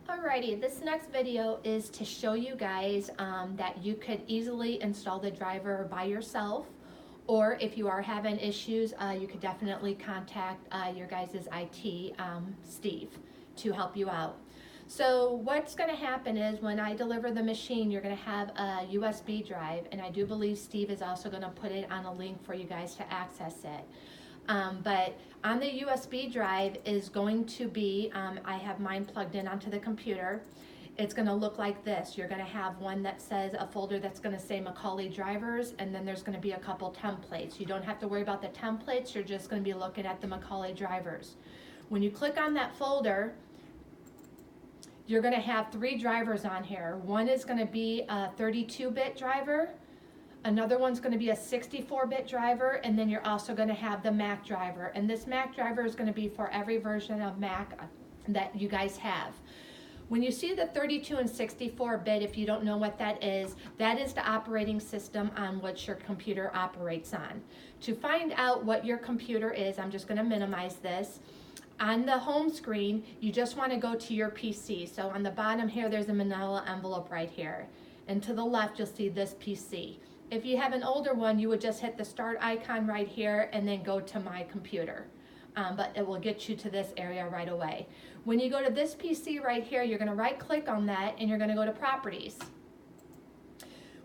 Alrighty, this next video is to show you guys that you could easily install the driver by yourself, or if you are having issues, you could definitely contact your guys' IT, Steve, to help you out. So what's going to happen is when I deliver the machine, you're going to have a USB drive, and I do believe Steve is also going to put it on a link for you guys to access it. But on the USB drive is going to be, I have mine plugged in onto the computer. It's going to look like this. You're going to have one that says, a folder that's going to say McColly drivers, and then there's going to be a couple templates. You don't have to worry about the templates, you're just going to be looking at the McColly drivers. When you click on that folder, you're going to have 3 drivers on here. One is going to be a 32-bit driver. Another one's going to be a 64-bit driver, and then you're also going to have the Mac driver. And this Mac driver is going to be for every version of Mac that you guys have. When you see the 32 and 64-bit, if you don't know what that is the operating system on which your computer operates on. To find out what your computer is, I'm just going to minimize this. On the home screen, you just want to go to your PC. So on the bottom here, there's a manila envelope right here. And to the left, you'll see this PC. If you have an older one, you would just hit the start icon right here and then go to my computer. But it will get you to this area right away. When you go to this PC right here, you're going to right click on that and you're going to go to properties.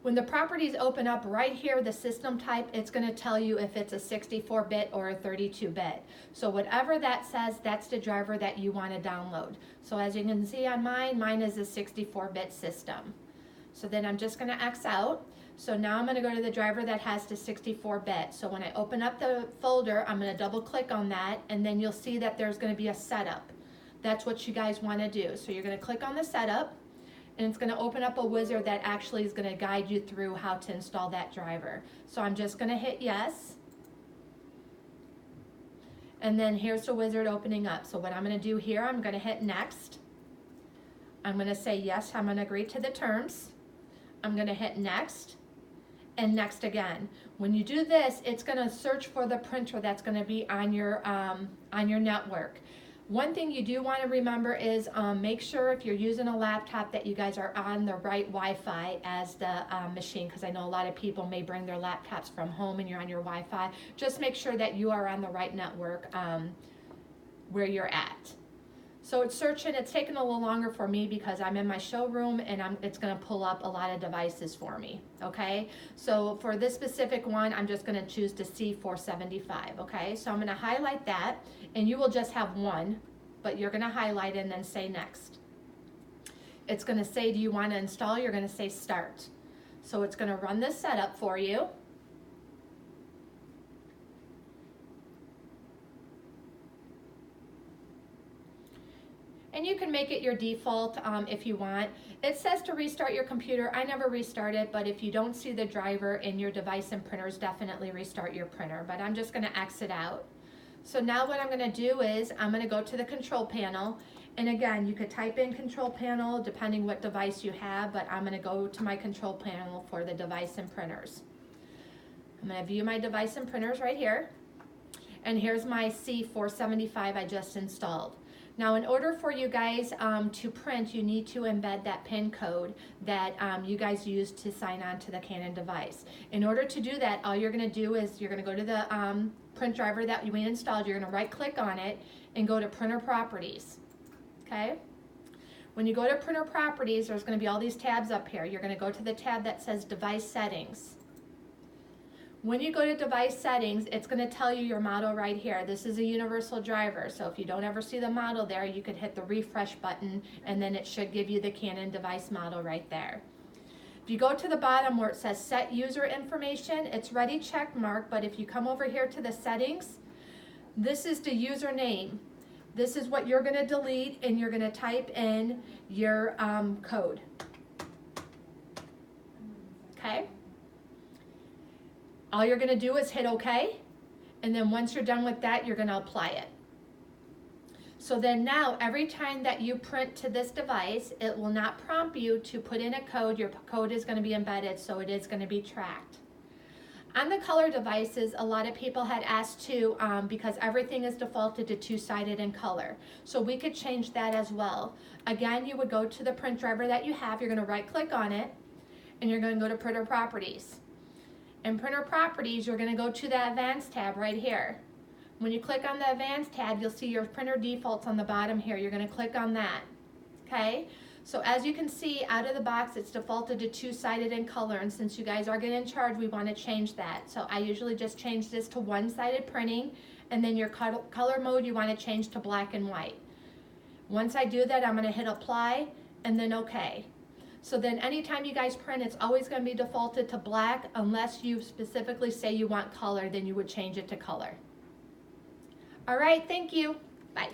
When the properties open up right here, the system type, it's going to tell you if it's a 64-bit or a 32-bit. So whatever that says, that's the driver that you want to download. So as you can see on mine is a 64-bit system. So then I'm just going to X out. So now I'm going to go to the driver that has the 64-bit. So when I open up the folder, I'm going to double click on that, and then you'll see that there's going to be a setup. That's what you guys want to do. So you're going to click on the setup, and it's going to open up a wizard that actually is going to guide you through how to install that driver. So I'm just going to hit yes. And then here's the wizard opening up. So what I'm going to do here, I'm going to hit next. I'm going to say yes, I'm going to agree to the terms. I'm going to hit next. And next again. When you do this, it's going to search for the printer that's going to be on your network. One thing you do want to remember is make sure if you're using a laptop that you guys are on the right Wi-Fi as the machine, because I know a lot of people may bring their laptops from home and you're on your Wi-Fi. Just make sure that you are on the right network where you're at. So it's searching. It's taking a little longer for me because I'm in my showroom and it's going to pull up a lot of devices for me. Okay, so for this specific one, I'm just going to choose the C475. Okay, so I'm going to highlight that, and you will just have one, but you're going to highlight it and then say next. It's going to say, do you want to install? You're going to say start. So it's going to run this setup for you. And you can make it your default if you want. It says to restart your computer. I never restart it, but if you don't see the driver in your device and printers, definitely restart your printer. But I'm just going to exit out. So now what I'm going to do is I'm going to go to the control panel. And again, you could type in control panel depending what device you have, but I'm going to go to my control panel for the device and printers. I'm going to view my device and printers right here. And here's my C475 I just installed. Now, in order for you guys to print, you need to embed that PIN code that you guys use to sign on to the Canon device. In order to do that, all you're going to do is you're going to go to the print driver that you installed. You're going to right-click on it and go to Printer Properties. Okay? When you go to Printer Properties, there's going to be all these tabs up here. You're going to go to the tab that says Device Settings. When you go to device settings, it's going to tell you your model right here. This is a universal driver, so if you don't ever see the model there, you could hit the refresh button and then it should give you the Canon device model right there. If you go to the bottom where it says set user information, it's ready check mark, but if you come over here to the settings, this is the username. This is what you're going to delete, and you're going to type in your code. Okay? All you're going to do is hit OK, and then once you're done with that, you're going to apply it. So then now, every time that you print to this device, it will not prompt you to put in a code. Your code is going to be embedded, so it is going to be tracked. On the color devices, a lot of people had asked to, because everything is defaulted to two-sided in color. So we could change that as well. Again, you would go to the print driver that you have, you're going to right-click on it, and you're going to go to Printer Properties. In Printer Properties, you're going to go to the Advanced tab right here. When you click on the Advanced tab, you'll see your printer defaults on the bottom here. You're going to click on that. Okay? So as you can see, out of the box, it's defaulted to two-sided in color, and since you guys are getting in charge, we want to change that. So I usually just change this to one-sided printing, and then your color mode you want to change to black and white. Once I do that, I'm going to hit apply, and then OK. So then anytime you guys print, it's always going to be defaulted to black, unless you specifically say you want color, then you would change it to color. All right, thank you. Bye.